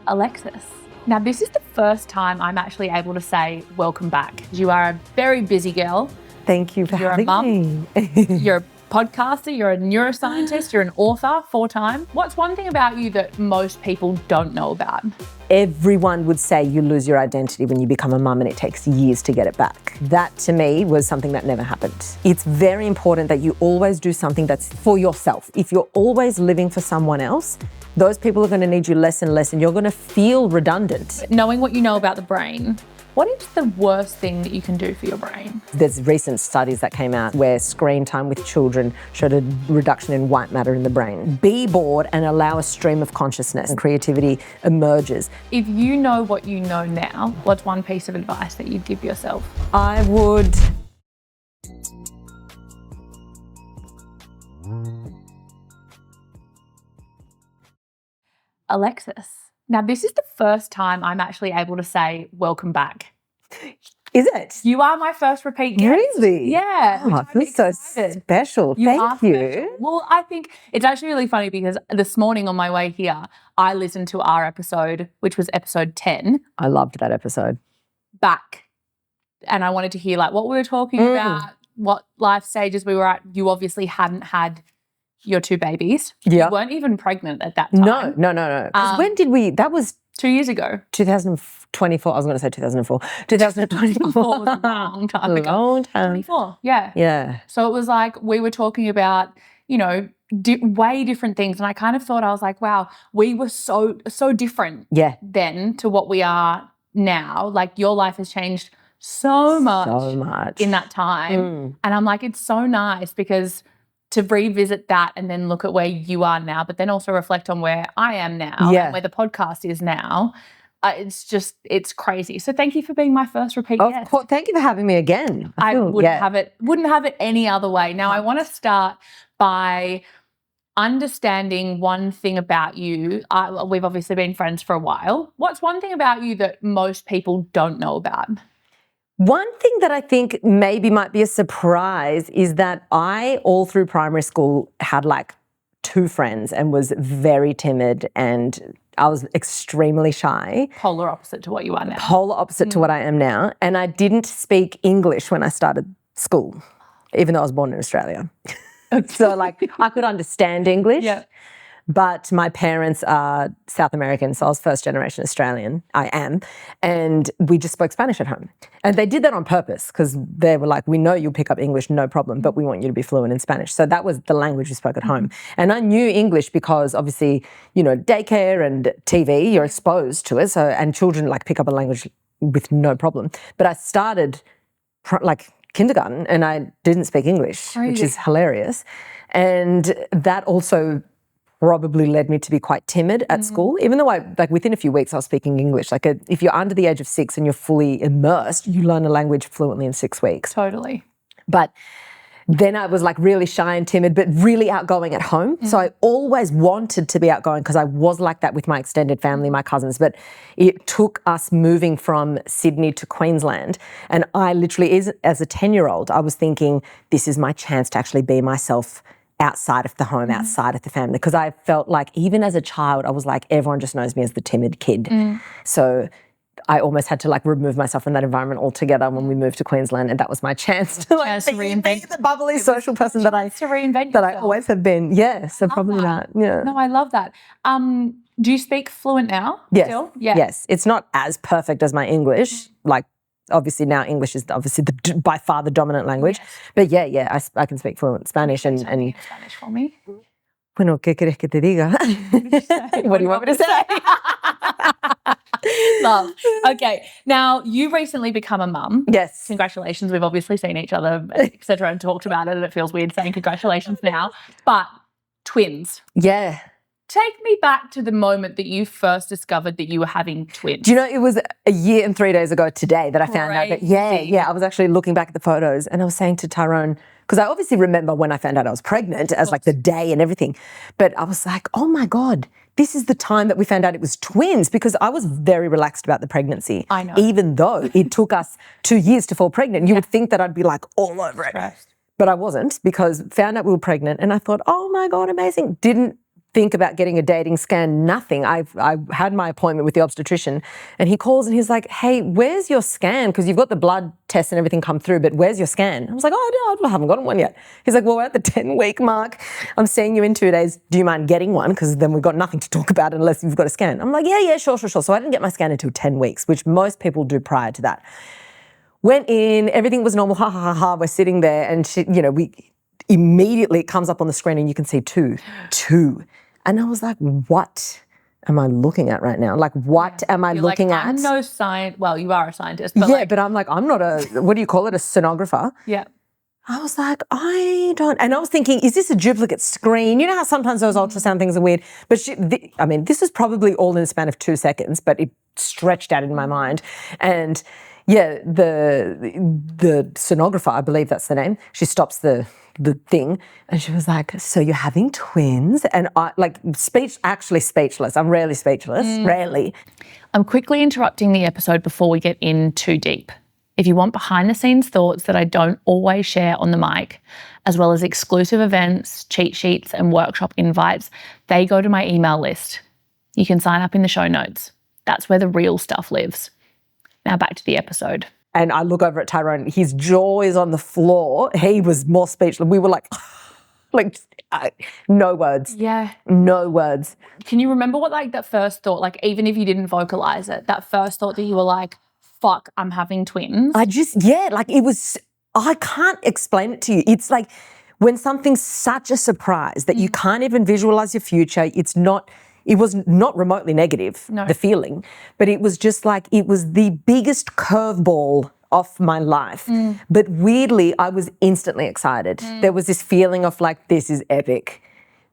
Alexis. Now, this is the first time I'm actually able to say welcome back. You are a very busy girl. Thank you for having me. You're a podcaster, you're a neuroscientist, you're an author, 4-time. What's one thing about you that most people don't know about? Everyone would say you lose your identity when you become a mum and it takes years to get it back. That to me was something that never happened. It's very important that you always do something that's for yourself. If you're always living for someone else, those people are going to need you less and less and you're going to feel redundant. Knowing what you know about the brain, what is the worst thing that you can do for your brain? There's recent studies that came out where screen time with children showed a reduction in white matter in the brain. Be bored and allow a stream of consciousness and creativity emerges. If you know what you know now, what's one piece of advice that you'd give yourself? I would... Alexis. Now, this is the first time I'm actually able to say welcome back. Is it? You are my first repeat guest. Really? Yeah. Oh, this is so special. Thank you. Special. Well, I think it's actually really funny because this morning on my way here, I listened to our episode, which was episode 10. I loved that episode. Back. And I wanted to hear like what we were talking about, what life stages we were at. You obviously hadn't had your 2 babies. Yeah. You weren't even pregnant at that time. No. When did we, that was 2 years ago. 2024. I was going to say 2004. 2024 was a long time ago. Long time. 24, yeah. Yeah. So it was like we were talking about, you know, way different things. And I kind of thought, I was like, wow, we were so different then to what we are now. Like your life has changed so much in that time. And I'm like, it's so nice because to revisit that and then look at where you are now, but then also reflect on where I am now and where the podcast is now. It's crazy. So thank you for being my first repeat guest. Of course. Thank you for having me again. I wouldn't have it any other way. Now I want to start by understanding one thing about you. We've obviously been friends for a while. What's one thing about you that most people don't know about? One thing that I think maybe might be a surprise is that I, all through primary school, had like 2 friends and was very timid and I was extremely shy. Polar opposite to what you are now. Polar opposite to what I am now. And I didn't speak English when I started school, even though I was born in Australia. So like I could understand English. Yeah. But my parents are South American, so I was first generation Australian. I am. And we just spoke Spanish at home. And they did that on purpose because they were like, we know you'll pick up English, no problem, but we want you to be fluent in Spanish. So that was the language we spoke at home. And I knew English because obviously, you know, daycare and TV, you're exposed to it. So, and children like pick up a language with no problem. But I started like kindergarten and I didn't speak English, which is hilarious. And that also probably led me to be quite timid at school, even though within a few weeks I was speaking English. Like if you're under the age of 6 and you're fully immersed, you learn a language fluently in 6 weeks. Totally. But then I was like really shy and timid, but really outgoing at home. So I always wanted to be outgoing because I was like that with my extended family, my cousins. But it took us moving from Sydney to Queensland. And I literally, as a 10-year-old, I was thinking, this is my chance to actually be myself outside of the home, outside of the family. Because I felt like even as a child, I was like, everyone just knows me as the timid kid. So I almost had to like remove myself from that environment altogether when we moved to Queensland. And that was my chance to like be the bubbly social person that I always have been. Yeah, so probably that. Yeah. No, I love that. Do you speak fluent now? Yes. Still? Yeah. Yes. It's not as perfect as my English, like obviously now English is obviously by far the dominant language. Yes. But yeah, I can speak fluent Spanish and Spanish for me. Bueno, ¿qué quieres que te diga? What do you want me to say? Love. Okay. Now, you recently become a mum. Yes. Congratulations. We've obviously seen each other, et cetera, and talked about it, and it feels weird saying congratulations now. But twins. Yeah. Take me back to the moment that you first discovered that you were having twins. Do you know, it was a year and 3 days ago today that I found out that, I was actually looking back at the photos and I was saying to Tyrone, because I obviously remember when I found out I was pregnant as like the day and everything, but I was like, oh my God, this is the time that we found out it was twins, because I was very relaxed about the pregnancy. I know. Even though it took us 2 years to fall pregnant. You would think that I'd be like all over it. But I wasn't, because found out we were pregnant and I thought, oh my God, amazing. Didn't think about getting a dating scan, nothing. I had my appointment with the obstetrician and he calls and he's like, hey, where's your scan? Because you've got the blood test and everything come through, but where's your scan? I was like, oh, no, I haven't gotten one yet. He's like, well, we're at the 10-week mark. I'm seeing you in 2 days. Do you mind getting one? Because then we've got nothing to talk about unless you've got a scan. I'm like, yeah, sure. So I didn't get my scan until 10 weeks, which most people do prior to that. Went in, everything was normal, ha, ha, ha, ha. We're sitting there and she, immediately it comes up on the screen and you can see two. And I was like, what am I looking at right now? Like, what am I looking at? I'm no science. Well, you are a scientist. But but I'm like, I'm not a, what do you call it? A sonographer. Yeah. I was like, I don't, and I was thinking, is this a duplicate screen? You know how sometimes those ultrasound things are weird? But this is probably all in the span of 2 seconds, but it stretched out in my mind. And yeah, the sonographer, I believe that's the name, she stops the thing and she was like, so you're having twins? And I actually speechless. I'm rarely speechless, rarely. I'm quickly interrupting the episode before we get in too deep. If you want behind the scenes thoughts that I don't always share on the mic, as well as exclusive events, cheat sheets and workshop invites, they go to my email list. You can sign up in the show notes. That's where the real stuff lives. Now back to the episode. And I look over at Tyrone, his jaw is on the floor. He was more speechless. We were like no words. Yeah. No words. Can you remember what that first thought, even if you didn't vocalize it, that first thought that you were like, fuck, I'm having twins? It was, I can't explain it to you. It's like when something's such a surprise that you can't even visualize your future, it was not remotely negative, the feeling, but it was just like, it was the biggest curveball of my life. But weirdly, I was instantly excited. There was this feeling of like, this is epic.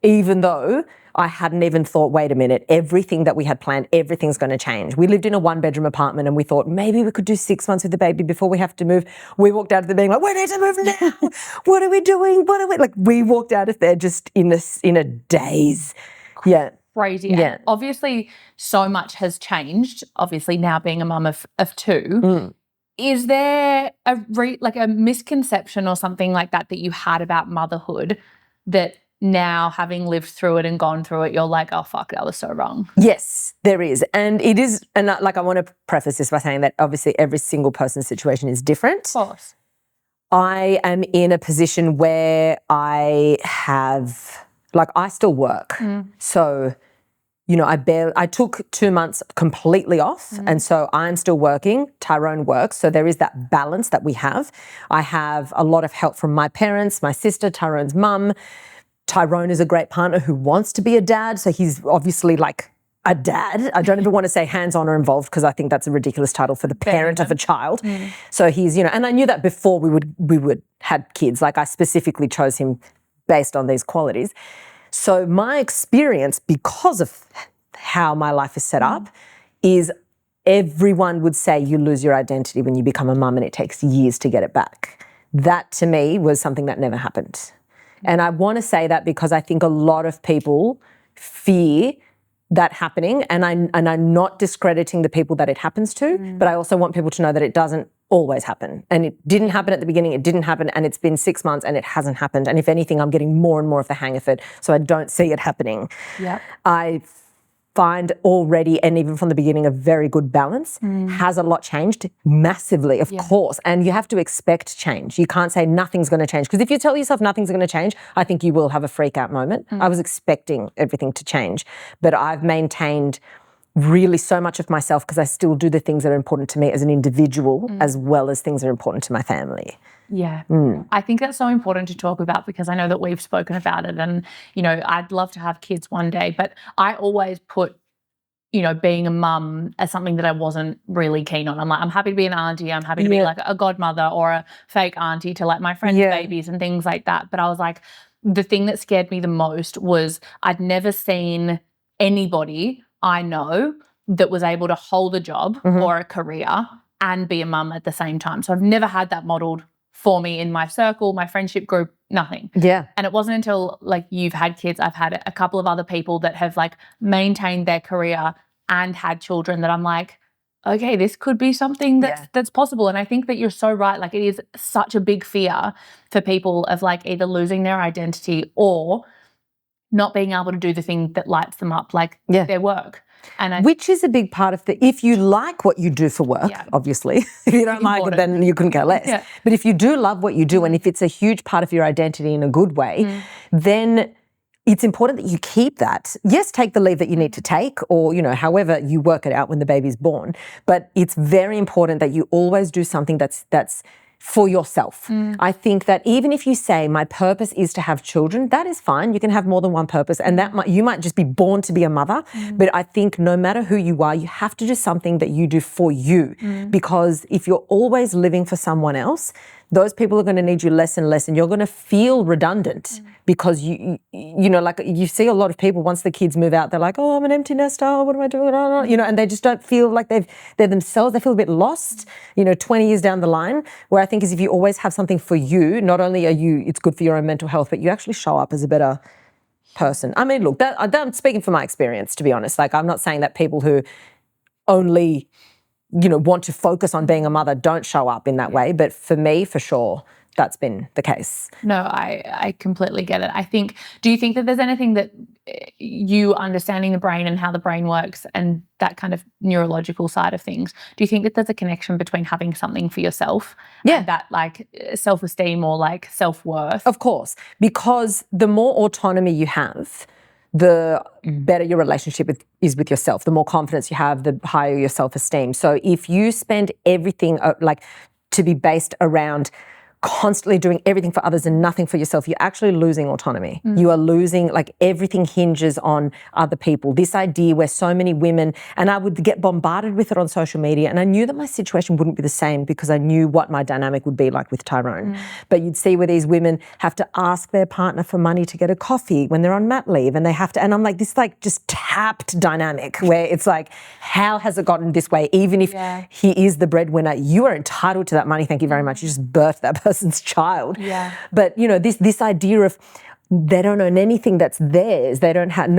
Even though I hadn't even thought, wait a minute, everything that we had planned, everything's going to change. We lived in a 1-bedroom apartment and we thought maybe we could do 6 months with the baby before we have to move. We walked out of there being like, we need to move now. What are we doing? We walked out of there just in a daze. Yeah. Crazy. Yeah. Obviously, so much has changed. Obviously, now being a mum of 2. Is there a misconception or something like that you had about motherhood that now, having lived through it and gone through it, you're like, oh, fuck, that was so wrong? Yes, there is. And it is, and I want to preface this by saying that obviously every single person's situation is different. Of course. I am in a position where I still work. So, I took 2 months completely off and so I'm still working. Tyrone works. So there is that balance that we have. I have a lot of help from my parents, my sister, Tyrone's mum. Tyrone is a great partner who wants to be a dad. So he's obviously like a dad. I don't even want to say hands-on or involved because I think that's a ridiculous title for the parent of a child. So he's, and I knew that before we would had kids. Like I specifically chose him based on these qualities. So my experience, because of how my life is set up, is everyone would say you lose your identity when you become a mum and it takes years to get it back. That to me was something that never happened. And I want to say that because I think a lot of people fear that happening, and I'm not discrediting the people that it happens to, but I also want people to know that it doesn't always happen. And it didn't happen at the beginning, it didn't happen, and it's been 6 months and it hasn't happened. And if anything, I'm getting more and more of the hang of it, so I don't see it happening. Yeah. I find already, and even from the beginning, a very good balance. Has a lot changed? Massively, of course. And you have to expect change. You can't say nothing's going to change. Because if you tell yourself nothing's going to change, I think you will have a freak out moment. I was expecting everything to change. But I've maintained really so much of myself because I still do the things that are important to me as an individual as well as things that are important to my family. Yeah. I think that's so important to talk about because I know that we've spoken about it and, I'd love to have kids one day, but I always put, being a mum as something that I wasn't really keen on. I'm like, I'm happy to be an auntie. I'm happy to be like a godmother or a fake auntie to like my friends' babies and things like that. But I was like, the thing that scared me the most was I'd never seen anybody I know that was able to hold a job or a career and be a mum at the same time. So I've never had that modeled for me in my circle, my friendship group, nothing. Yeah. And it wasn't until you've had kids, I've had a couple of other people that have maintained their career and had children that I'm like, okay, this could be something that's possible. And I think that you're so right. It is such a big fear for people of either losing their identity or not being able to do the thing that lights them up, like their work. Which is a big part of if you like what you do for work, obviously, if you don't like it, then you couldn't care less. Yeah. But if you do love what you do, and if it's a huge part of your identity in a good way, then it's important that you keep that. Yes, take the leave that you need to take, or, you know, however you work it out when the baby's born. But it's very important that you always do something that's for yourself. I think that even if you say my purpose is to have children, that is fine. You can have more than one purpose, and you might just be born to be a mother. But I think no matter who you are, you have to do something that you do for you, because if you're always living for someone else, those people are going to need you less and less, and you're going to feel redundant because you know, like you see a lot of people once the kids move out, they're like, oh, I'm an empty nester, what am I doing? You know, and they just don't feel like they're themselves. They feel a bit lost, you know, 20 years down the line. Where I think is if you always have something for you, not only it's good for your own mental health, but you actually show up as a better person. I mean, look, I'm speaking from my experience, to be honest. Like, I'm not saying that people who only, you know, want to focus on being a mother don't show up in that way. But for me, for sure, that's been the case. No, I completely get it. Do you think that there's anything that you understanding the brain and how the brain works and that kind of neurological side of things, do you think that there's a connection between having something for yourself and that like self-esteem or like self-worth? Of course, because the more autonomy you have, the better your relationship is with yourself. The more confidence you have, the higher your self-esteem. So if you spend everything like to be based around constantly doing everything for others and nothing for yourself, you're actually losing autonomy. You are losing, like, everything hinges on other people. This idea where so many women, and I would get bombarded with it on social media, and I knew that my situation wouldn't be the same because I knew what my dynamic would be like with Tyrone. But you'd see where these women have to ask their partner for money to get a coffee when they're on mat leave, and they have to, and I'm like, this like just tapped dynamic where it's like, how has it gotten this way? Even if he is the breadwinner, you are entitled to that money. Thank you very much. You just birthed that person's child. But you know, this idea of they don't own anything that's theirs. They don't have,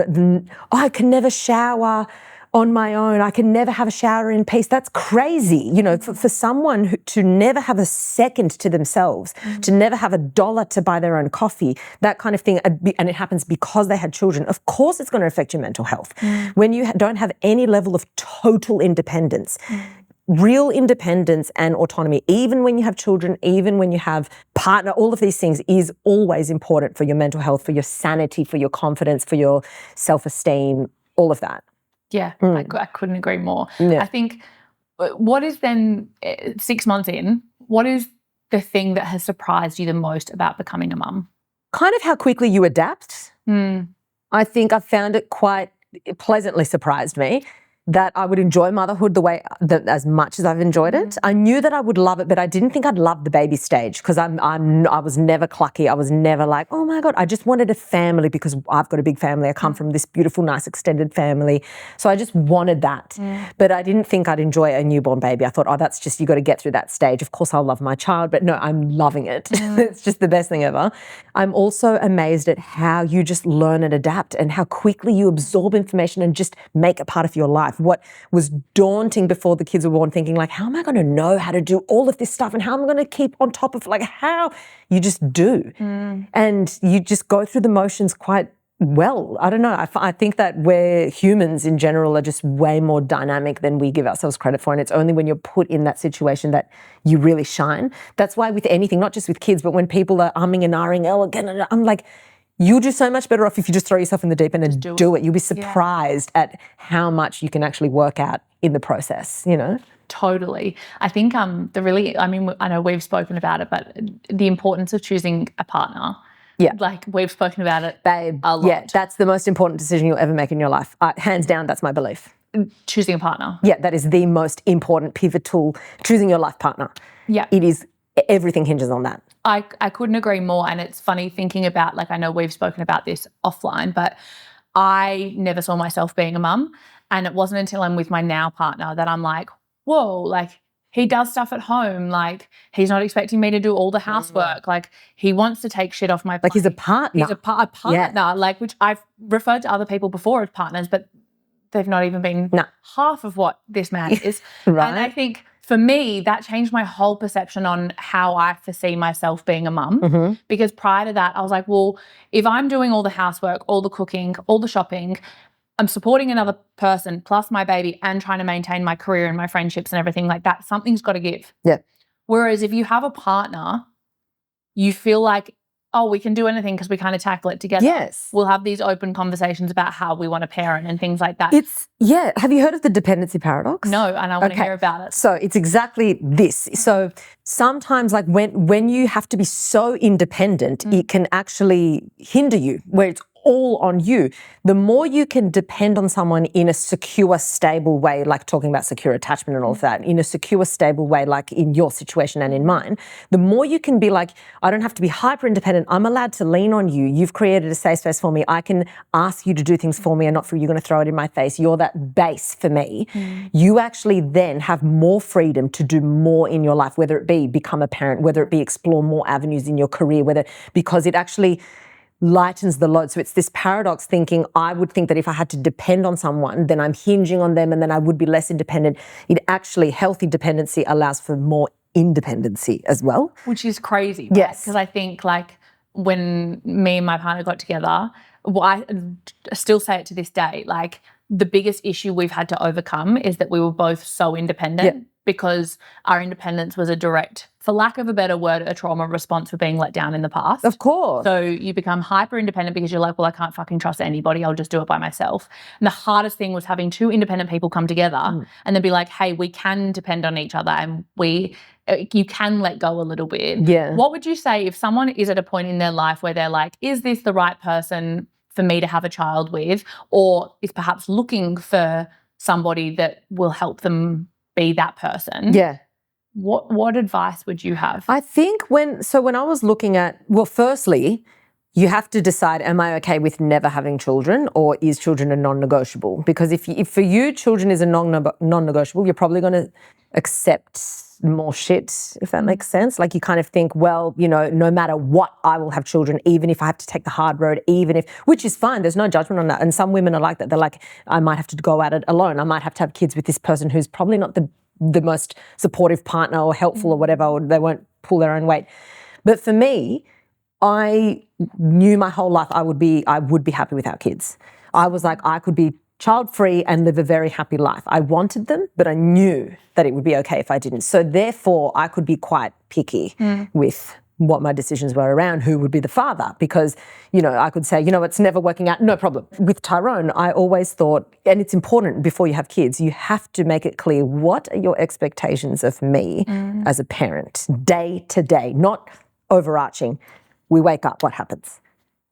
I can never shower on my own. I can never have a shower in peace. That's crazy. You know, for someone to never have a second to themselves, to never have $1 to buy their own coffee, that kind of thing, and it happens because they had children, of course it's going to affect your mental health. When you don't have any level of total independence, real independence and autonomy, even when you have children, even when you have partner, all of these things is always important for your mental health, for your sanity, for your confidence, for your self-esteem, all of that. Yeah, I couldn't agree more. I think what is then 6 months in, what is the thing that has surprised you the most about becoming a mum? Kind of how quickly you adapt. I think I found it quite pleasantly surprised me that I would enjoy motherhood the way that as much as I've enjoyed it. I knew that I would love it, but I didn't think I'd love the baby stage because I was never clucky. I was never like, oh my God, I just wanted a family because I've got a big family. I come from this beautiful, nice extended family. So I just wanted that. But I didn't think I'd enjoy a newborn baby. I thought, oh, that's just, you got to get through that stage. Of course I'll love my child, but no, I'm loving it. It's just the best thing ever. I'm also amazed at how you just learn and adapt and how quickly you absorb information and just make it part of your life. What was daunting before the kids were born, thinking like, how am I going to know how to do all of this stuff and how am I going to keep on top of, like, how you just do. And you just go through the motions quite well. I don't know. I think that we're humans in general are just way more dynamic than we give ourselves credit for. And it's only when you're put in that situation that you really shine. That's why with anything, not just with kids, but when people are umming and ahhing, oh, again, I'm like, you'll do so much better off if you just throw yourself in the deep end and do it. You'll be surprised at how much you can actually work out in the process, you know? Totally. I think I know we've spoken about it, but the importance of choosing a partner. Yeah. Like, we've spoken about it, babe, a lot. Yeah, that's the most important decision you'll ever make in your life. Hands down, that's my belief. Choosing a partner. Yeah, that is the most important, pivotal, choosing your life partner. Yeah. It is, everything hinges on that. I couldn't agree more. And it's funny thinking about, like, I know we've spoken about this offline, but I never saw myself being a mum. And it wasn't until I'm with my now partner that I'm like, whoa, like, he does stuff at home. Like, he's not expecting me to do all the housework. Like, he wants to take shit off my plate. Like, he's a partner. He's a partner, like, which I've referred to other people before as partners, but they've not even been half of what this man is. Right. And I think for me, that changed my whole perception on how I foresee myself being a mum. Because prior to that, I was like, well, if I'm doing all the housework, all the cooking, all the shopping, I'm supporting another person plus my baby and trying to maintain my career and my friendships and everything like that, something's got to give. Yeah. Whereas if you have a partner, you feel like, oh, we can do anything because we kind of tackle it together. Yes. We'll have these open conversations about how we want to parent and things like that. Have you heard of the dependency paradox? No, and I want to hear about it. So it's exactly this. So sometimes like when you have to be so independent, it can actually hinder you, where it's all on you. The more you can depend on someone in a secure, stable way, like talking about secure attachment and all of that, in a secure, stable way, like in your situation and in mine, the more you can be like, I don't have to be hyper independent. I'm allowed to lean on you. You've created a safe space for me. I can ask you to do things for me and not for you going to throw it in my face. You're that base for me. You actually then have more freedom to do more in your life, whether it be become a parent, whether it be explore more avenues in your career, because it actually lightens the load. So it's this paradox thinking, I would think that if I had to depend on someone, then I'm hinging on them and then I would be less independent. It actually, healthy dependency allows for more independency as well. Which is crazy. Yes. Right? Because I think like when me and my partner got together, well, I still say it to this day, like the biggest issue we've had to overcome is that we were both so independent because our independence was a direct, for lack of a better word, a trauma response for being let down in the past. Of course. So you become hyper independent because you're like, well, I can't fucking trust anybody. I'll just do it by myself. And the hardest thing was having two independent people come together and then be like, hey, we can depend on each other and you can let go a little bit. Yeah. What would you say if someone is at a point in their life where they're like, is this the right person for me to have a child with, or is perhaps looking for somebody that will help them be that person? Yeah. What advice would you have? I think when I was looking at, well, firstly, you have to decide, am I okay with never having children, or is children a non-negotiable? Because if for you children is a non-negotiable, you're probably going to accept more shit, if that makes sense. Like you kind of think, well, you know, no matter what, I will have children, even if I have to take the hard road, which is fine. There's no judgment on that. And some women are like that. They're like, I might have to go at it alone. I might have to have kids with this person who's probably not the most supportive partner or helpful or whatever, or they won't pull their own weight. But for me, I knew my whole life I would be happy without kids. I was like, I could be child-free and live a very happy life. I wanted them, but I knew that it would be okay if I didn't. So therefore, I could be quite picky with what my decisions were around who would be the father, because, you know, I could say, you know, it's never working out, no problem. With Tyrone, I always thought, and it's important before you have kids, you have to make it clear, what are your expectations of me as a parent, day to day, not overarching. We wake up, what happens?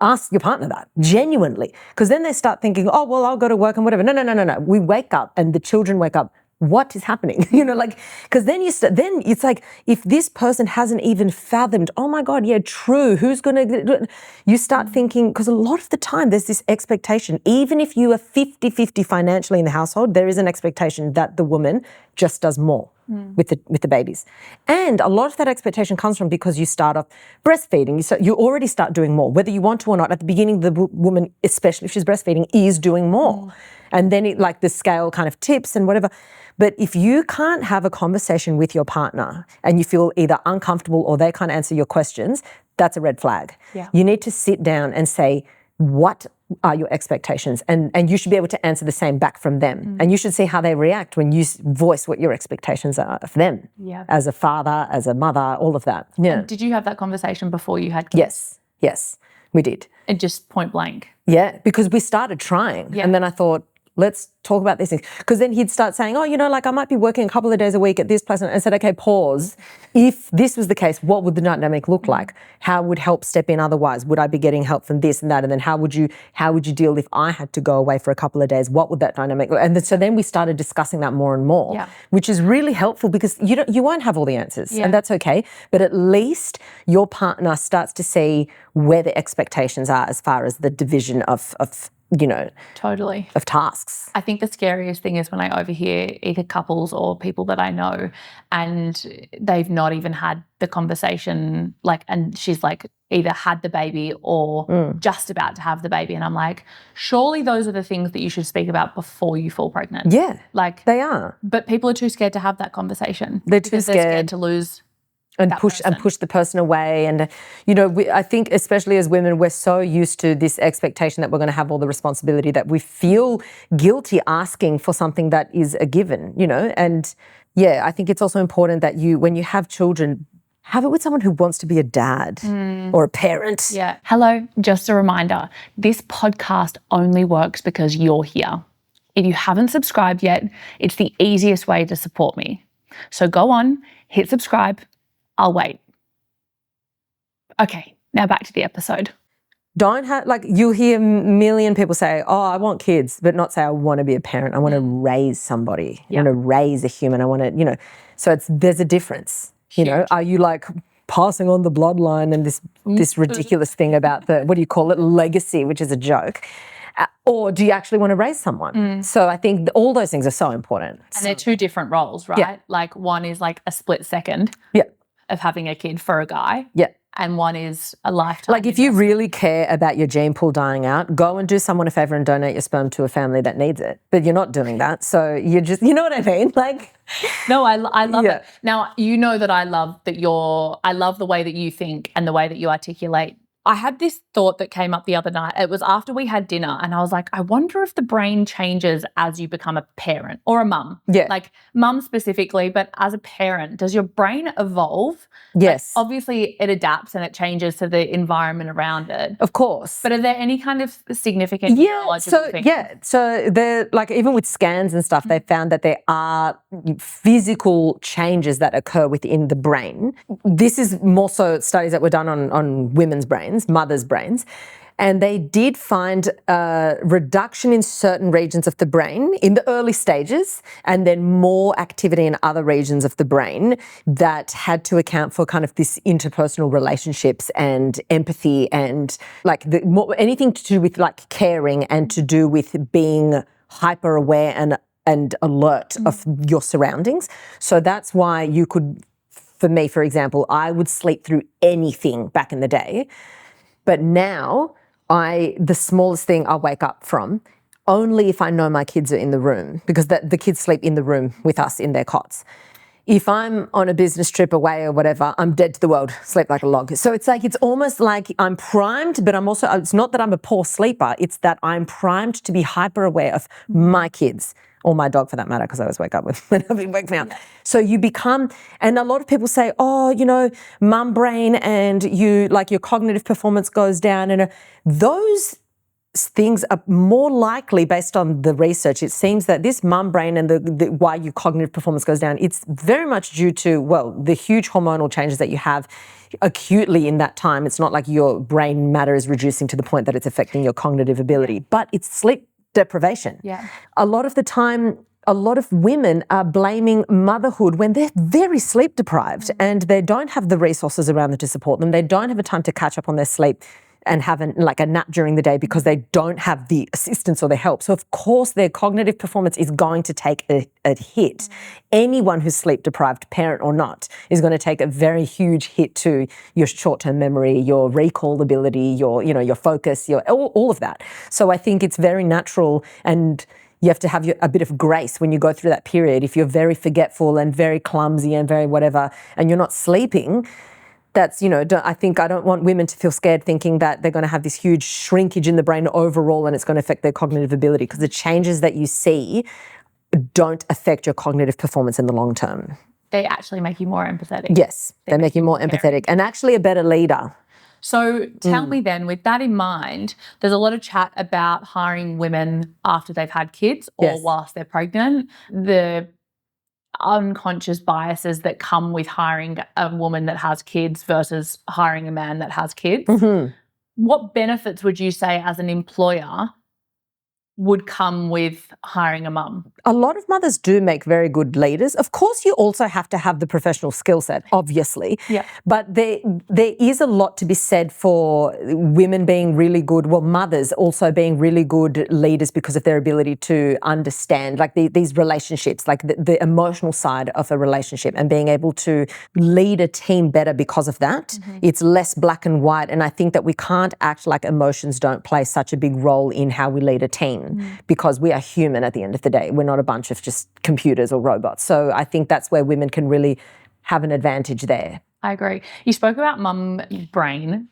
Ask your partner that, genuinely, because then they start thinking, oh, well, I'll go to work and whatever. No. We wake up and the children wake up. What is happening? You know, like, because then then it's like, if this person hasn't even fathomed, oh my God, yeah, true, who's going to, you start thinking, because a lot of the time there's this expectation, even if you are 50-50 financially in the household, there is an expectation that the woman just does more with the babies. And a lot of that expectation comes from because you start off breastfeeding. You already start doing more, whether you want to or not. At the beginning, the woman, especially if she's breastfeeding, is doing more. And then it, like, the scale kind of tips and whatever. But if you can't have a conversation with your partner and you feel either uncomfortable or they can't answer your questions, that's a red flag. Yeah. You need to sit down and say, what are your expectations? And you should be able to answer the same back from them. And you should see how they react when you voice what your expectations are of them. Yeah. As a father, as a mother, all of that. Yeah. And did you have that conversation before you had kids? Yes, we did. And just point blank? Yeah, because we started trying. Yeah. And then I thought, let's talk about these things. Because then he'd start saying, oh, you know, like I might be working a couple of days a week at this place. And I said, okay, pause. If this was the case, what would the dynamic look like? How would help step in otherwise? Would I be getting help from this and that? And then how would you deal if I had to go away for a couple of days? What would that dynamic look? And so then we started discussing that more and more, which is really helpful, because you won't have all the answers, and that's okay. But at least your partner starts to see where the expectations are as far as the division of you know, totally, of tasks. I think the scariest thing is when I overhear either couples or people that I know and they've not even had the conversation, like, and she's like, either had the baby or just about to have the baby. And I'm like, surely those are the things that you should speak about before you fall pregnant. Yeah, like they are. But people are too scared to have that conversation. They're too They're scared to lose and push the person away. And, you know, I think especially as women, we're so used to this expectation that we're going to have all the responsibility that we feel guilty asking for something that is a given, you know. And yeah, I think it's also important that when you have children, have it with someone who wants to be a dad or a parent. Yeah. Hello, just a reminder, this podcast only works because you're here. If you haven't subscribed yet, it's the easiest way to support me. So go on, hit subscribe. I'll wait. Okay, now back to the episode. Don't have, like, you'll hear a million people say, oh, I want kids, but not say I want to be a parent. I want to raise somebody. I want to raise a human. I want to, you know, so there's a difference. You know, are you like passing on the bloodline and this ridiculous thing about the, what do you call it, legacy, which is a joke? Or do you actually want to raise someone? So I think all those things are so important. And they're two different roles, right? Yeah. Like one is like a split second of having a kid for a guy. Yeah. And one is a lifetime. Like if you really care about your gene pool dying out, go and do someone a favor and donate your sperm to a family that needs it. But you're not doing that. So you're just, you know what I mean? Like, no, I love it. Now, you know that I love the way that you think and the way that you articulate. I had this thought that came up the other night. It was after we had dinner and I was like, I wonder if the brain changes as you become a parent or a mum. Yeah. Like mum specifically, but as a parent, does your brain evolve? Yes. Like, obviously it adapts and it changes to the environment around it. Of course. But are there any kind of significant neurological things? So they're like, even with scans and stuff, they found that there are physical changes that occur within the brain. This is more so studies that were done on women's brains, mothers' brains, and they did find a reduction in certain regions of the brain in the early stages and then more activity in other regions of the brain that had to account for kind of this interpersonal relationships and empathy and like anything to do with like caring and to do with being hyper aware and alert of your surroundings. So that's why you could, for me, for example, I would sleep through anything back in the day. But now the smallest thing I'll wake up from, only if I know my kids are in the room, because the kids sleep in the room with us in their cots. If I'm on a business trip away or whatever, I'm dead to the world, sleep like a log. So it's like, it's almost like I'm primed, but I'm also, it's not that I'm a poor sleeper, it's that I'm primed to be hyper aware of my kids. Or my dog for that matter, because I always wake up when he wakes me up. Yeah. So you become, and a lot of people say, oh, you know, mum brain and your cognitive performance goes down. And those things are more likely based on the research. It seems that this mum brain and the why your cognitive performance goes down, it's very much due to, well, the huge hormonal changes that you have acutely in that time. It's not like your brain matter is reducing to the point that it's affecting your cognitive ability, but it's sleep deprivation. Yeah. A lot of the time, a lot of women are blaming motherhood when they're very sleep deprived and they don't have the resources around them to support them. They don't have a time to catch up on their sleep and have a nap during the day because they don't have the assistance or the help. So of course their cognitive performance is going to take a hit. Anyone who's sleep deprived, parent or not, is going to take a very huge hit to your short-term memory, your recall ability, your focus, all of that. So I think it's very natural, and you have to have a bit of grace when you go through that period. If you're very forgetful and very clumsy and very whatever, and you're not sleeping, that's, I don't want women to feel scared thinking that they're going to have this huge shrinkage in the brain overall and it's going to affect their cognitive ability, because the changes that you see don't affect your cognitive performance in the long term. They actually make you more empathetic. Yes, they make you more empathetic and actually a better leader. So tell me then, with that in mind, there's a lot of chat about hiring women after they've had kids or whilst they're pregnant. The unconscious biases that come with hiring a woman that has kids versus hiring a man that has kids. What benefits would you say as an employer would come with hiring a mum? A lot of mothers do make very good leaders. Of course, you also have to have the professional skill set, obviously. Yeah. But there is a lot to be said for women being really good, well, mothers also being really good leaders because of their ability to understand like these relationships, like the emotional side of a relationship, and being able to lead a team better because of that. Mm-hmm. It's less black and white. And I think that we can't act like emotions don't play such a big role in how we lead a team. Because we are human at the end of the day. We're not a bunch of just computers or robots. So I think that's where women can really have an advantage there. I agree. You spoke about mum brain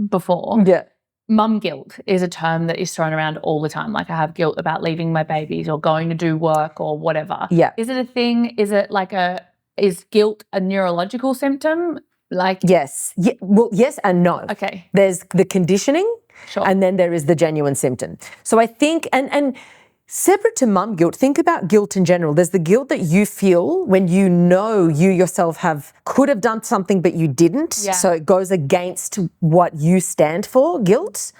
before. Yeah. Mum guilt is a term that is thrown around all the time. Like, I have guilt about leaving my babies or going to do work or whatever. Yeah. Is it a thing? Is it like is guilt a neurological symptom? Like, yes. Yeah, well, yes and no. Okay. There's the conditioning. Sure. And then there is the genuine symptom. So I think, and separate to mum guilt, think about guilt in general. There's the guilt that you feel when you know you yourself could have done something but you didn't. Yeah. So it goes against what you stand for, guilt,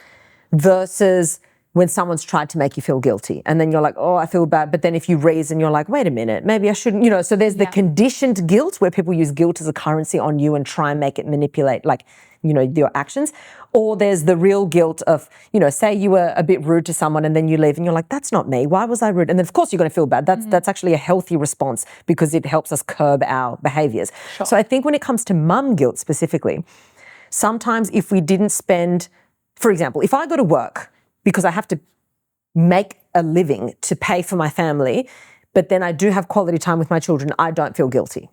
versus when someone's tried to make you feel guilty. And then you're like, oh, I feel bad. But then if you reason, you're like, wait a minute, maybe I shouldn't, so there's the conditioned guilt where people use guilt as a currency on you and try and make it manipulate, like, your actions. Or there's the real guilt of, say you were a bit rude to someone and then you leave and you're like, that's not me. Why was I rude? And then of course you're going to feel bad. That's actually a healthy response because it helps us curb our behaviors. Sure. So I think when it comes to mum guilt specifically, sometimes if we didn't spend, for example, if I go to work because I have to make a living to pay for my family, but then I do have quality time with my children, I don't feel guilty.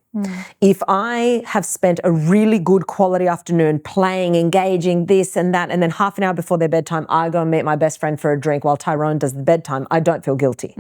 If I have spent a really good quality afternoon playing, engaging, this and that, and then half an hour before their bedtime, I go and meet my best friend for a drink while Tyrone does the bedtime, I don't feel guilty.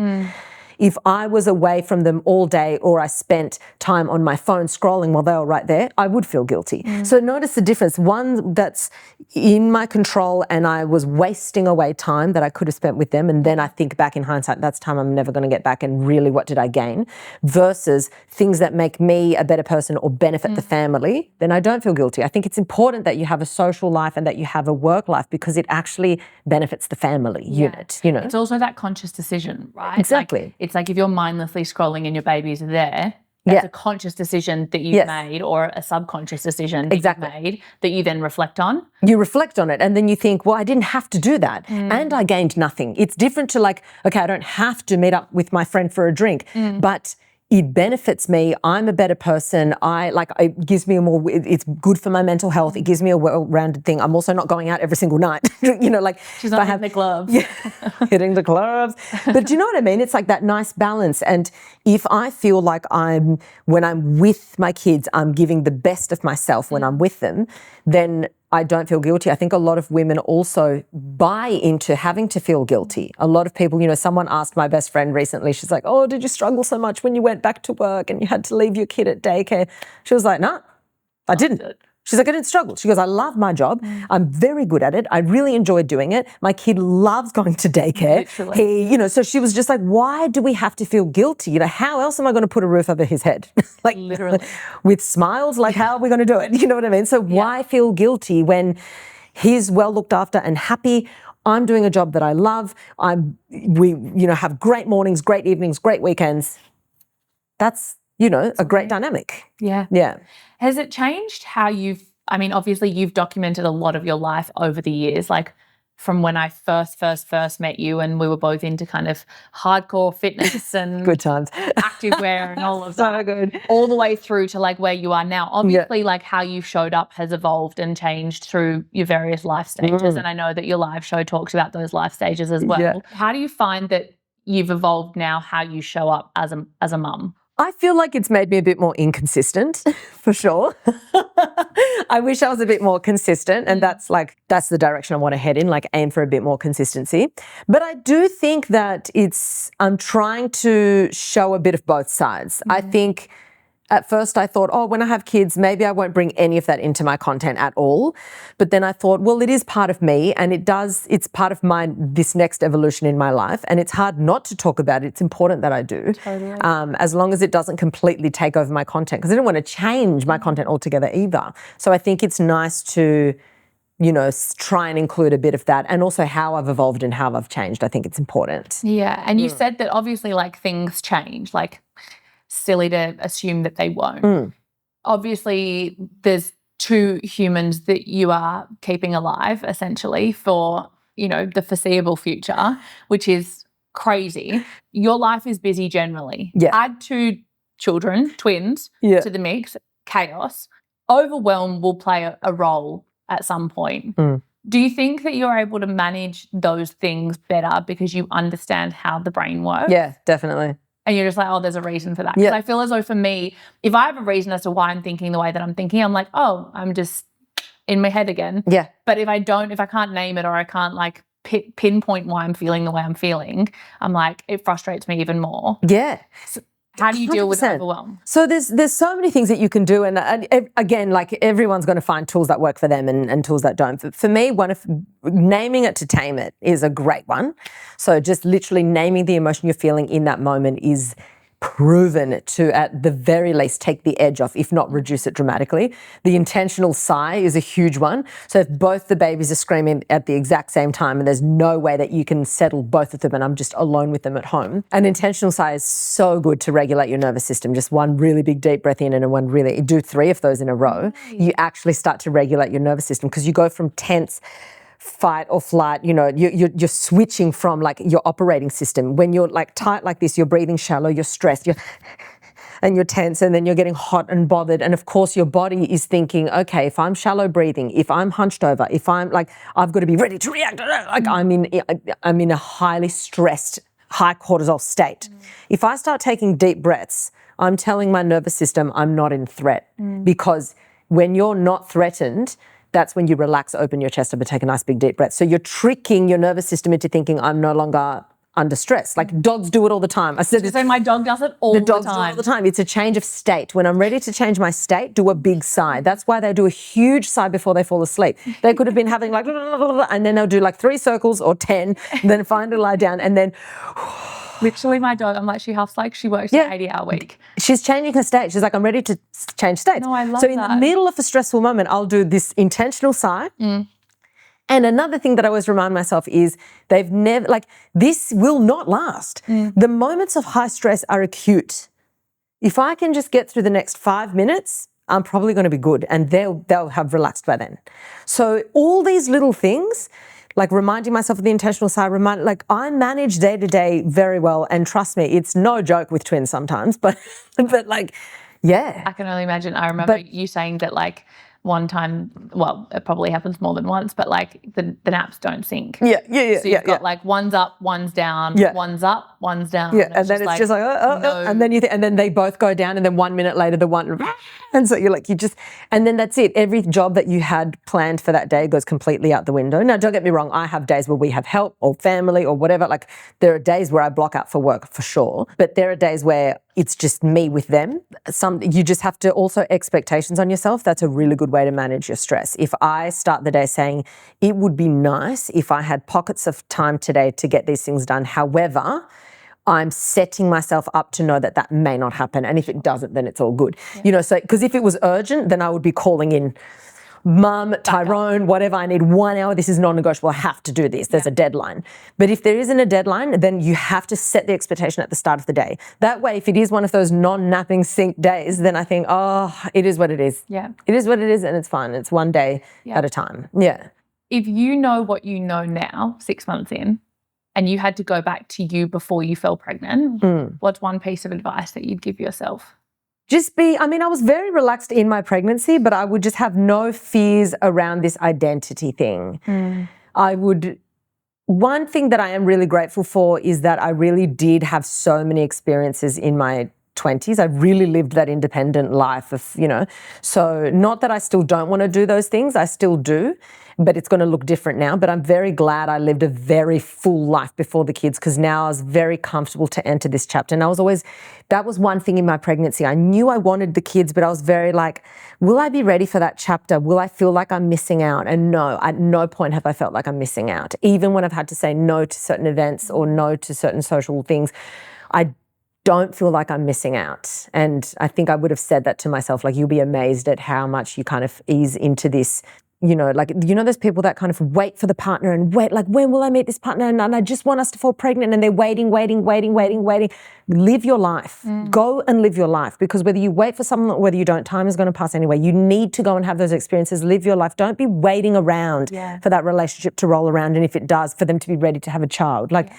If I was away from them all day or I spent time on my phone scrolling while they were right there, I would feel guilty. So notice the difference. One that's in my control and I was wasting away time that I could have spent with them, and then I think back in hindsight, that's time I'm never going to get back, and really what did I gain? Versus things that make me a better person or benefit the family, then I don't feel guilty. I think it's important that you have a social life and that you have a work life because it actually benefits the family unit, It's also that conscious decision, right? Exactly. It's like if you're mindlessly scrolling and your babies are there, that's a conscious decision that you've made, or a subconscious decision that you've made that you then reflect on. You reflect on it and then you think, well, I didn't have to do that and I gained nothing. It's different to like, okay, I don't have to meet up with my friend for a drink, but it benefits me. I'm a better person. It gives me it's good for my mental health. It gives me a well-rounded thing. I'm also not going out every single night. She's not hitting the clubs. Yeah, hitting the clubs. But do you know what I mean? It's like that nice balance. And if I feel like when I'm with my kids, I'm giving the best of myself when I'm with them, then I don't feel guilty. I think a lot of women also buy into having to feel guilty. A lot of people, someone asked my best friend recently, she's like, oh, did you struggle so much when you went back to work and you had to leave your kid at daycare? She was like, no, I didn't. She's like, I didn't struggle. She goes, I love my job. I'm very good at it. I really enjoy doing it. My kid loves going to daycare. Literally. So she was just like, why do we have to feel guilty? How else am I going to put a roof over his head? Literally. With smiles, how are we going to do it? You know what I mean? So why feel guilty when he's well looked after and happy? I'm doing a job that I love. We have great mornings, great evenings, great weekends. That's a great dynamic. Yeah. Yeah. Has it changed how obviously you've documented a lot of your life over the years, like from when I first met you and we were both into kind of hardcore fitness and good times, activewear and all of that. So good. All the way through to like where you are now. Obviously, like how you've showed up has evolved and changed through your various life stages. And I know that your live show talks about those life stages as well. Yeah. How do you find that you've evolved now, how you show up as a mum? I feel like it's made me a bit more inconsistent, for sure. I wish I was a bit more consistent, and that's the direction I want to head in, aim for a bit more consistency. But I do think that I'm trying to show a bit of both sides. I think at first I thought, when I have kids, maybe I won't bring any of that into my content at all. But then I thought, well, it is part of me, and it's part of this next evolution in my life. And it's hard not to talk about it. It's important that I do. Totally. As long as it doesn't completely take over my content, because I don't want to change my content altogether either. So I think it's nice to try and include a bit of that, and also how I've evolved and how I've changed. I think it's important. Yeah, and you said that obviously like things change, like silly to assume that they won't. Obviously there's 2 humans that you are keeping alive essentially for, the foreseeable future, which is crazy. Your life is busy generally. Yeah. Add 2 children, twins, to the mix, chaos. Overwhelm will play a role at some point. Do you think that you're able to manage those things better because you understand how the brain works? Yeah, definitely. And you're just like, oh, there's a reason for that. Because I feel as though for me, if I have a reason as to why I'm thinking the way that I'm thinking, I'm like, oh, I'm just in my head again. Yeah. But if I can't name it, or I can't like pinpoint why I'm feeling the way I'm feeling, I'm like, it frustrates me even more. Yeah. So how do you deal with 100%. overwhelm? So there's so many things that you can do, and again, like everyone's going to find tools that work for them and tools that don't. For me, one of naming it to tame it is a great one. So just literally naming the emotion you're feeling in that moment is proven to, at the very least, take the edge off, if not reduce it dramatically. The intentional sigh is a huge one. So if both the babies are screaming at the exact same time and there's no way that you can settle both of them and I'm just alone with them at home, an intentional sigh is so good to regulate your nervous system. Just one really big deep breath in and one really, do 3 of those in a row. You actually start to regulate your nervous system, because you go from tense, fight or flight, you're switching from like your operating system. When you're like tight like this, you're breathing shallow, you're stressed, and you're tense, and then you're getting hot and bothered. And of course your body is thinking, okay, if I'm shallow breathing, if I'm hunched over, if I'm like, I've got to be ready to react. Like I'm in a highly stressed, high cortisol state. If I start taking deep breaths, I'm telling my nervous system I'm not in threat, because when you're not threatened, that's when you relax, open your chest up and take a nice big deep breath. So you're tricking your nervous system into thinking I'm no longer under stress. Like dogs do it all the time. I said this. So my dog does it all the time. The dogs do it all the time. It's a change of state. When I'm ready to change my state, do a big sigh. That's why they do a huge sigh before they fall asleep. They could have been having like, and then they'll do like 3 circles or 10, then finally lie down, and then literally my dog, I'm like, she huffs like she works an 80-hour week. She's changing her state. She's like, I'm ready to change states. No, I love that. So in the middle of a stressful moment, I'll do this intentional sigh. And another thing that I always remind myself is they've never, like, this will not last. The moments of high stress are acute. If I can just get through the next 5 minutes, I'm probably going to be good, and they'll have relaxed by then. So all these little things, like reminding myself of the intentional sigh, I manage day to day very well, and trust me, it's no joke with twins sometimes, but like, yeah. I can only imagine. I remember you saying that like one time, well, it probably happens more than once, but like the naps don't sync. So you've got like one's up, one's down, one's up, one's down. Yeah, and then it's just like, and then and then they both go down, and then 1 minute later the one, and so you're like, and then that's it. Every job that you had planned for that day goes completely out the window. Now, don't get me wrong, I have days where we have help or family or whatever. Like there are days where I block out for work for sure, but there are days where it's just me with them. You just have to also expectations on yourself. That's a really good way to manage your stress. If I start the day saying, it would be nice if I had pockets of time today to get these things done. However, I'm setting myself up to know that that may not happen. And if it doesn't, then it's all good. So, because if it was urgent, then I would be calling in Mum, Tyrone, whatever, I need 1 hour. This is non-negotiable. I have to do this. There's a deadline. But if there isn't a deadline, then you have to set the expectation at the start of the day. That way, if it is one of those non-napping sync days, then I think, oh, it is what it is. Yeah. It is what it is, and it's fine. It's one day at a time. Yeah. If you know what you know now, 6 months in, and you had to go back to you before you fell pregnant, what's one piece of advice that you'd give yourself? I was very relaxed in my pregnancy, but I would just have no fears around this identity thing. One thing that I am really grateful for is that I really did have so many experiences in my 20s. I really lived that independent life of, so not that I still don't want to do those things, I still do, but it's going to look different now. But I'm very glad I lived a very full life before the kids, because now I was very comfortable to enter this chapter. And that was one thing in my pregnancy. I knew I wanted the kids, but I was very like, will I be ready for that chapter? Will I feel like I'm missing out? And no, at no point have I felt like I'm missing out. Even when I've had to say no to certain events or no to certain social things, I don't feel like I'm missing out. And I think I would have said that to myself, like, you'll be amazed at how much you kind of ease into this you know, like, you know, those people that kind of wait for the partner and wait, like, when will I meet this partner? And I just want us to fall pregnant, and they're waiting. Live your life. Go and live your life, because whether you wait for someone or whether you don't, time is going to pass anyway. You need to go and have those experiences, live your life. Don't be waiting around for that relationship to roll around, and if it does, for them to be ready to have a child. Like,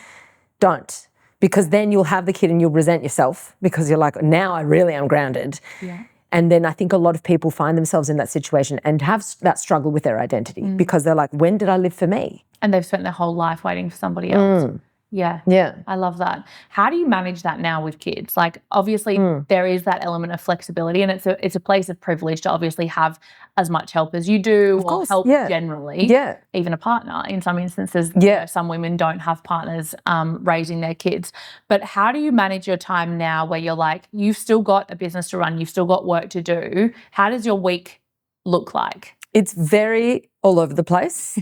don't. Because then you'll have the kid and you'll resent yourself, because you're like, now I really am grounded. Yeah. And then I think a lot of people find themselves in that situation and have that struggle with their identity, because they're like, when did I live for me? And they've spent their whole life waiting for somebody else. Yeah. I love that. How do you manage that now with kids? Like, obviously there is that element of flexibility, and it's a place of privilege to obviously have as much help as you do, or help generally, even a partner in some instances. You know, some women don't have partners raising their kids. But how do you manage your time now where you're like, you've still got a business to run, you've still got work to do? How does your week look like? It's very all over the place.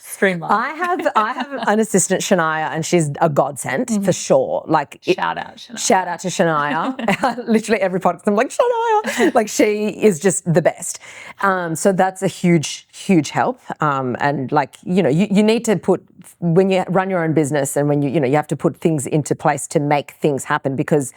Streamline. I have an assistant, Shania, and she's a godsend for sure. Like, shout out Shania. Shout out to Shania. Literally every podcast I'm like, Shania. Like, she is just the best. So that's a huge, huge help. And like, you know, you need to put, when you run your own business, and when you have to put things into place to make things happen, because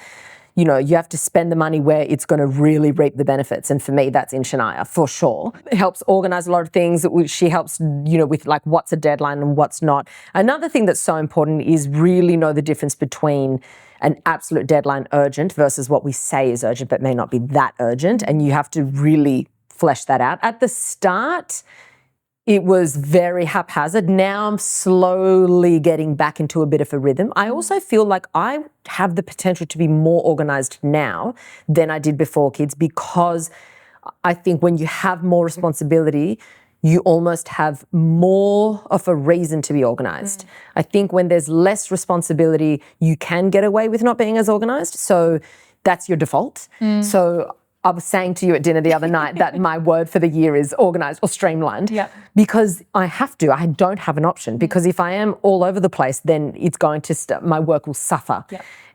you know, you have to spend the money where it's going to really reap the benefits. And for me, that's in Shania, for sure. It helps organize a lot of things. She helps, you know, with like what's a deadline and what's not. Another thing that's so important is really know the difference between an absolute deadline urgent versus what we say is urgent but may not be that urgent. And you have to really flesh that out. At the start, it was very haphazard. Now I'm slowly getting back into a bit of a rhythm. I also feel like I have the potential to be more organized now than I did before kids, because I think when you have more responsibility, you almost have more of a reason to be organized. I think when there's less responsibility, you can get away with not being as organized. So that's your default. So I was saying to you at dinner the other night that my word for the year is organized or streamlined, because I have to. I don't have an option, because if I am all over the place, then it's going to my work will suffer.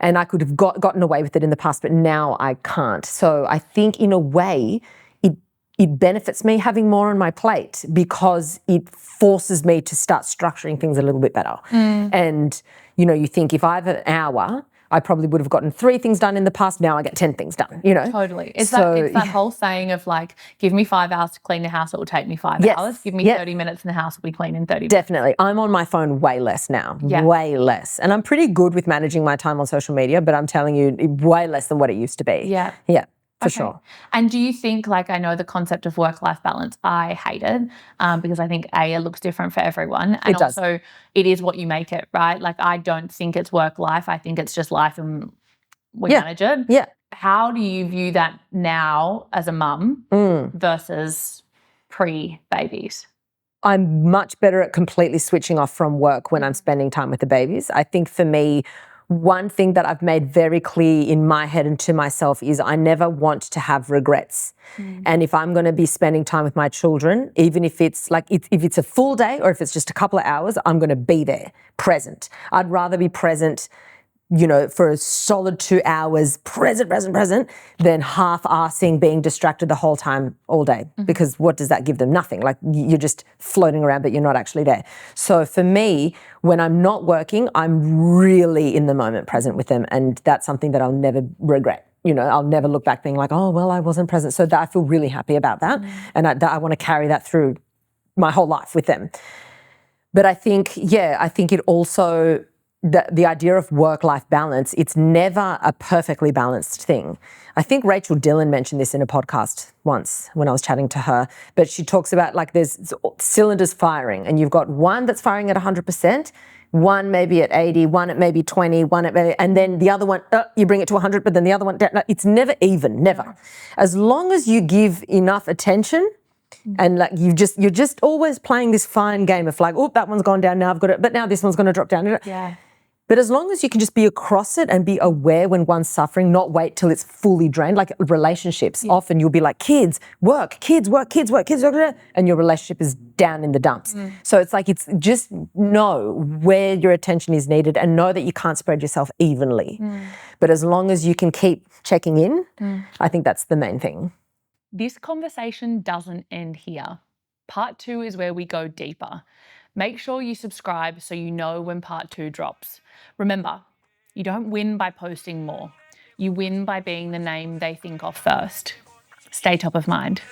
And I could have gotten away with it in the past, but now I can't. So I think in a way, it benefits me having more on my plate, because it forces me to start structuring things a little bit better. And, you know, you think if I have an hour, I probably would have gotten 3 things done in the past. Now I get 10 things done, you know? Totally. It's that whole saying of like, give me 5 hours to clean the house, it will take me 5 hours. Give me 30 minutes and the house will be clean in 30 minutes. Definitely. I'm on my phone way less now, way less. And I'm pretty good with managing my time on social media, but I'm telling you, way less than what it used to be. Yeah. For sure. And do you think, like, I know the concept of work-life balance, I hate it, because I think it looks different for everyone. And also it is what you make it, right? Like, I don't think it's work-life. I think it's just life and we manage it. How do you view that now as a mum versus pre-babies? I'm much better at completely switching off from work when I'm spending time with the babies. I think for me, one thing that I've made very clear in my head and to myself is I never want to have regrets. And if I'm going to be spending time with my children, even if it's like, if it's a full day or if it's just a couple of hours, I'm going to be there, present. I'd rather be present, you know, for a solid 2 hours, present, than half-assing being distracted the whole time, all day. Because what does that give them? Nothing. Like, you're just floating around, but you're not actually there. So for me, when I'm not working, I'm really in the moment present with them. And that's something that I'll never regret. You know, I'll never look back being like, oh, well, I wasn't present. So that I feel really happy about that. And I want to carry that through my whole life with them. But I think, I think it also, the idea of work-life balance, it's never a perfectly balanced thing. I think Rachel Dillon mentioned this in a podcast once when I was chatting to her, but she talks about like there's cylinders firing and you've got one that's firing at 100%, one maybe at 80, one at maybe 20, one at maybe, and then the other one, you bring it to 100, but then the other one, it's never even, never. As long as you give enough attention, and like you're just always playing this fine game of like, oh, that one's gone down, now I've got it, but now this one's going to drop down. But as long as you can just be across it and be aware when one's suffering, not wait till it's fully drained, like relationships, often you'll be like, kids, work, and your relationship is down in the dumps. So it's like, it's just know where your attention is needed and know that you can't spread yourself evenly. But as long as you can keep checking in, I think that's the main thing. This conversation doesn't end here. Part 2 is where we go deeper. Make sure you subscribe so you know when part 2 drops. Remember, you don't win by posting more. You win by being the name they think of first. Stay top of mind.